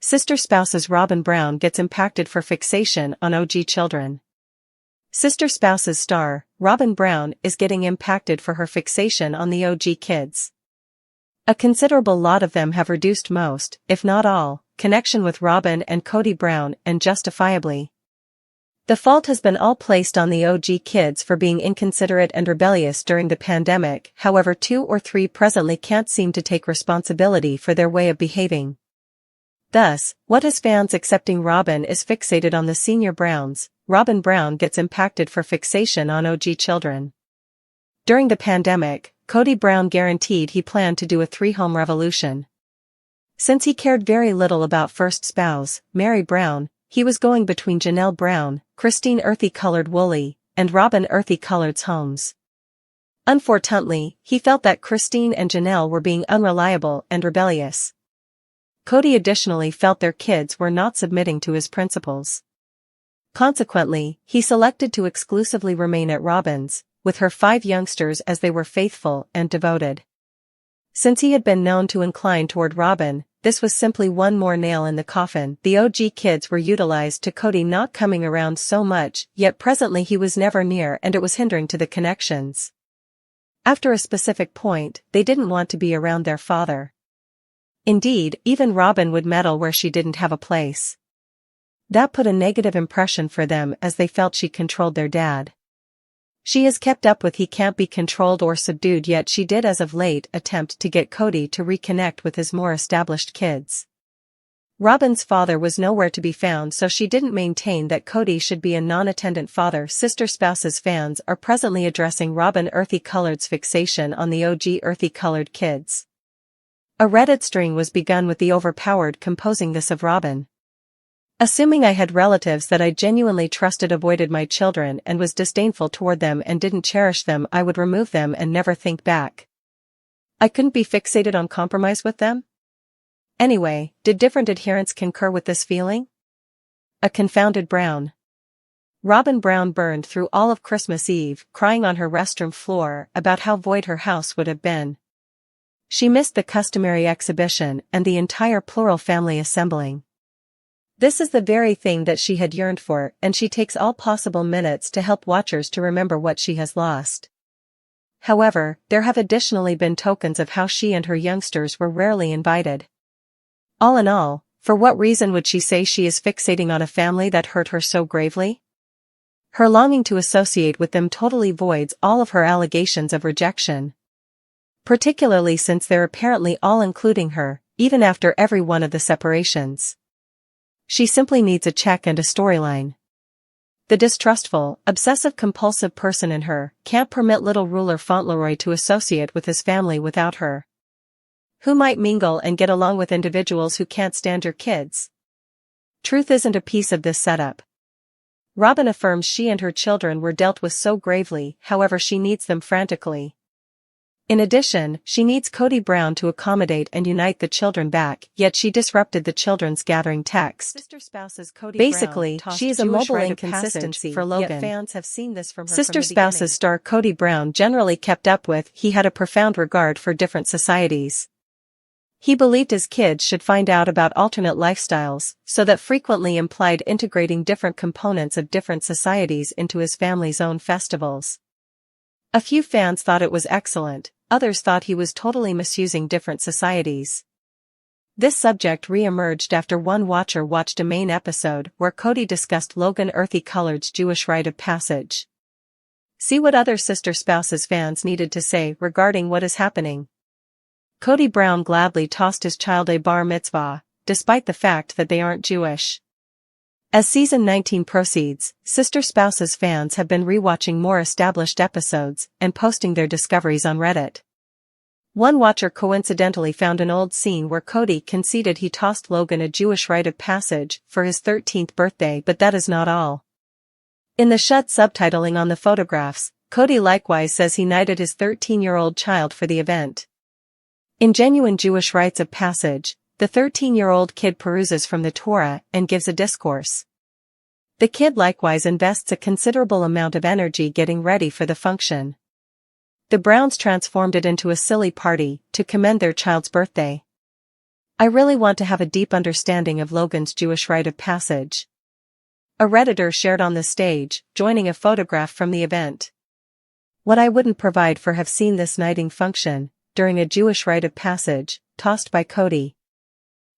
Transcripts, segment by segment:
Sister Spouse's Robyn Brown gets impacted for fixation on OG children. Sister Spouse's star, Robyn Brown, is getting impacted for her fixation on the OG kids. A considerable lot of them have reduced most, if not all, connection with Robyn and Kody Brown, and justifiably. The fault has been all placed on the OG kids for being inconsiderate and rebellious during the pandemic. However, 2 or 3 presently can't seem to take responsibility for their way of behaving. Thus, what has fans accepting Robyn is fixated on the senior Browns, Robyn Brown gets impacted for fixation on OG children. During the pandemic, Kody Brown guaranteed he planned to do a 3-home revolution. Since he cared very little about first spouse, Mary Brown, he was going between Janelle Brown, Christine Earthy-Colored Woolley, and Robyn Earthy-Colored's homes. Unfortunately, he felt that Christine and Janelle were being unreliable and rebellious. Kody additionally felt their kids were not submitting to his principles. Consequently, he selected to exclusively remain at Robyn's, with her 5 youngsters, as they were faithful and devoted. Since he had been known to incline toward Robyn, this was simply one more nail in the coffin. The OG kids were utilized to Kody not coming around so much, yet presently he was never near and it was hindering to the connections. After a specific point, they didn't want to be around their father. Indeed, even Robyn would meddle where she didn't have a place. That put a negative impression for them as they felt she controlled their dad. She has kept up with he can't be controlled or subdued, yet she did as of late attempt to get Kody to reconnect with his more established kids. Robyn's father was nowhere to be found, so she didn't maintain that Kody should be a non-attendant father. Sister Spouse's fans are presently addressing Robyn Earthy-Colored's fixation on the OG Earthy-Colored kids. A Reddit string was begun with the overpowered composing this of Robyn. Assuming I had relatives that I genuinely trusted avoided my children and was disdainful toward them and didn't cherish them, I would remove them and never think back. I couldn't be fixated on compromise with them? Anyway, did different adherents concur with this feeling? A confounded Brown. Robyn Brown burned through all of Christmas Eve, crying on her restroom floor about how void her house would have been. She missed the customary exhibition and the entire plural family assembling. This is the very thing that she had yearned for, and she takes all possible minutes to help watchers to remember what she has lost. However, there have additionally been tokens of how she and her youngsters were rarely invited. All in all, for what reason would she say she is fixating on a family that hurt her so gravely? Her longing to associate with them totally voids all of her allegations of rejection. Particularly since they're apparently all including her, even after every one of the separations. She simply needs a check and a storyline. The distrustful, obsessive-compulsive person in her can't permit little ruler Fauntleroy to associate with his family without her. Who might mingle and get along with individuals who can't stand your kids? Truth isn't a piece of this setup. Robyn affirms she and her children were dealt with so gravely, however she needs them frantically. In addition, she needs Kody Brown to accommodate and unite the children back, yet she disrupted the children's gathering text. Sister Spouse's Kody Basically, Brown she is a Jewish mobile rite of inconsistency passage for Logan. Yet fans have seen this from her Sister from the Spouse's beginning. star Kody Brown generally kept up with. He had a profound regard for different societies. He believed his kids should find out about alternate lifestyles, so that frequently implied integrating different components of different societies into his family's own festivals. A few fans thought it was excellent. Others thought he was totally misusing different societies. This subject re-emerged after one watcher watched a main episode where Kody discussed Logan Earthy-Colored's Jewish rite of passage. See what other Sister Spouse's fans needed to say regarding what is happening. Kody Brown gladly tossed his child a bar mitzvah, despite the fact that they aren't Jewish. As season 19 proceeds, Sister Spouse's fans have been rewatching more established episodes and posting their discoveries on Reddit. One watcher coincidentally found an old scene where Kody conceded he tossed Logan a Jewish rite of passage for his 13th birthday, but that is not all. In the shut subtitling on the photographs, Kody likewise says he knighted his 13-year-old child for the event. In genuine Jewish rites of passage, the 13-year-old kid peruses from the Torah and gives a discourse. The kid likewise invests a considerable amount of energy getting ready for the function. The Browns transformed it into a silly party to commend their child's birthday. I really want to have a deep understanding of Logan's Jewish rite of passage. A Redditor shared on the stage, joining a photograph from the event. What I wouldn't provide for have seen this knighting function, during a Jewish rite of passage, tossed by Cody.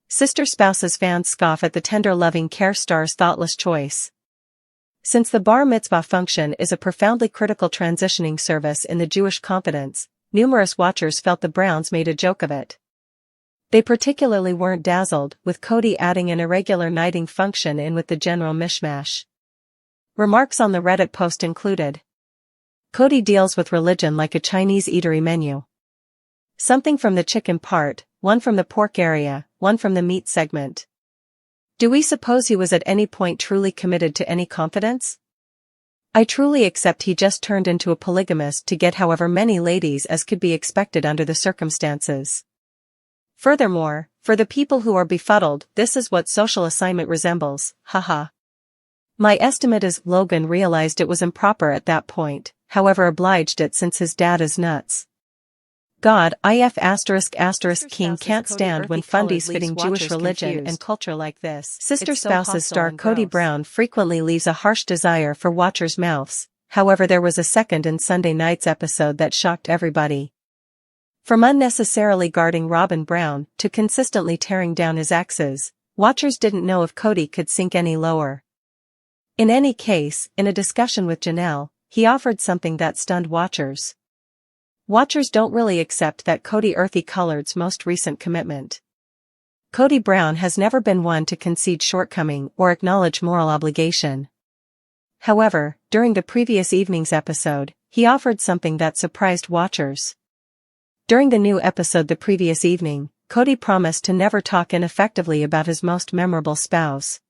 Sister Spouse's fans scoff at the tender loving care star's thoughtless choice. Since the bar mitzvah function is a profoundly critical transitioning service in the Jewish confidence, numerous watchers felt the Browns made a joke of it. They particularly weren't dazzled with Cody adding an irregular knighting function in with the general mishmash. Remarks on the Reddit post included: Cody deals with religion like a Chinese eatery menu. Something from the chicken part, one from the pork area, one from the meat segment. Do we suppose he was at any point truly committed to any confidence? I truly accept he just turned into a polygamist to get however many ladies as could be expected under the circumstances. Furthermore, for the people who are befuddled, this is what social assignment resembles, haha. My estimate is Logan realized it was improper at that point, however obliged it since his dad is nuts. God, if *** King can't stand when fundies fitting Jewish religion and culture like this. Sister Spouse's star Cody Brown frequently leaves a harsh desire for watchers' mouths, however there was a second in Sunday night's episode that shocked everybody. From unnecessarily guarding Robyn Brown to consistently tearing down his exes, watchers didn't know if Cody could sink any lower. In any case, in a discussion with Janelle, he offered something that stunned watchers. Watchers don't really accept that Cody earthy colored's most recent commitment. Cody Brown has never been one to concede shortcoming or acknowledge moral obligation. However, during the previous evening's episode, he offered something that surprised watchers. During the new episode the previous evening, Cody promised to never talk ineffectively about his most memorable spouse.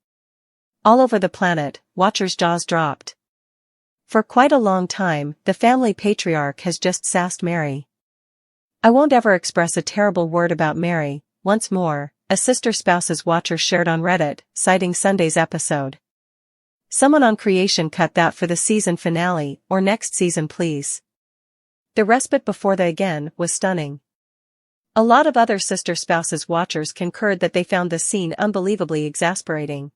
All over the planet, watchers' jaws dropped. For quite a long time, the family patriarch has just sassed Mary. I won't ever express a terrible word about Mary, once more, a Sister Spouse's watcher shared on Reddit, citing Sunday's episode. Someone on creation cut that for the season finale, or next season please. The respite before the again was stunning. A lot of other Sister Spouse's watchers concurred that they found the scene unbelievably exasperating.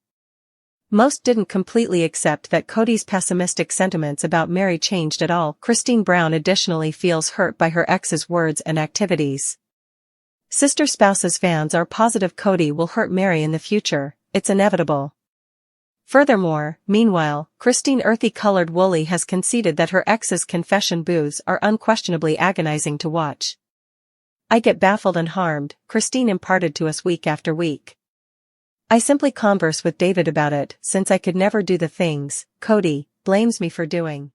Most didn't completely accept that Cody's pessimistic sentiments about Mary changed at all. Christine Brown additionally feels hurt by her ex's words and activities. Sister Spouse's fans are positive Cody will hurt Mary in the future, it's inevitable. Furthermore, meanwhile, Christine Earthy Colored Woolley has conceded that her ex's confession booths are unquestionably agonizing to watch. I get baffled and harmed, Christine imparted to us week after week. I simply converse with David about it since I could never do the things Cody blames me for doing.